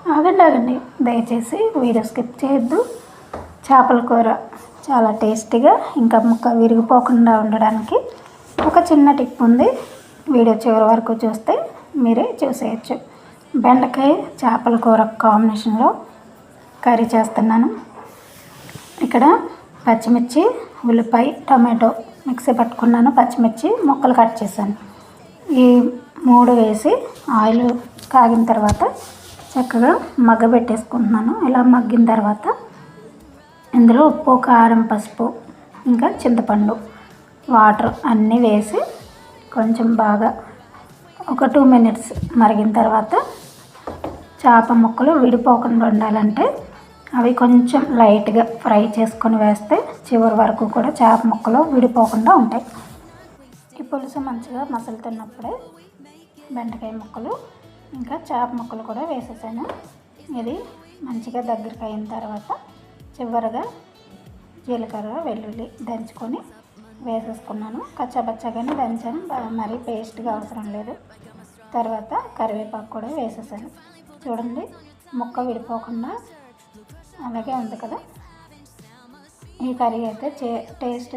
ఆగండి ఆగండి, దయచేసి వీడియో స్కిప్ చేయొద్దు. చేపల కూర చాలా టేస్టీగా ఇంకా ముక్క విరిగిపోకుండా ఉండడానికి ఒక చిన్న టిప్ ఉంది. వీడియో చివరి వరకు చూస్తే మీరే చూసేయచ్చు. బెండకాయ చేపల కూర కాంబినేషన్లో కర్రీ చేస్తున్నాను. ఇక్కడ పచ్చిమిర్చి, ఉల్లిపాయ, టమాటో మిక్సీ పట్టుకున్నాను. పచ్చిమిర్చి ముక్కలు కట్ చేశాను. ఈ 3 వేసి ఆయిల్ కాగిన తర్వాత చక్కగా మగ్గబెట్టేసుకుంటున్నాను. ఇలా మగ్గిన తర్వాత ఇందులో ఉప్పు, కారం, పసుపు, ఇంకా చింతపండు, వాటర్ అన్నీ వేసి కొంచెం బాగా ఒక 2 మినిట్స్ మరిగిన తర్వాత చేప ముక్కలు విడిపోకుండా ఉండాలంటే అవి కొంచెం లైట్గా ఫ్రై చేసుకొని వేస్తే చివరి వరకు కూడా చేప ముక్కలు విడిపోకుండా ఉంటాయి. ఈ పులుసు మంచిగా మసులుతున్నప్పుడే బెండకాయ ముక్కలు ఇంకా చేప ముక్కలు కూడా వేసేసాను. ఇది మంచిగా దగ్గరికి అయిన తర్వాత చివరిగా జీలకర్ర, వెల్లుల్లి దంచుకొని వేసేసుకున్నాను. కచ్చాపచ్చాగానే దంచాను, మరీ పేస్ట్గా అవసరం లేదు. తర్వాత కరివేపాకు కూడా వేసేసాను. చూడండి, ముక్క విడిపోకుండా అలాగే ఉంది కదా. ఈ కర్రీ అయితే టేస్ట్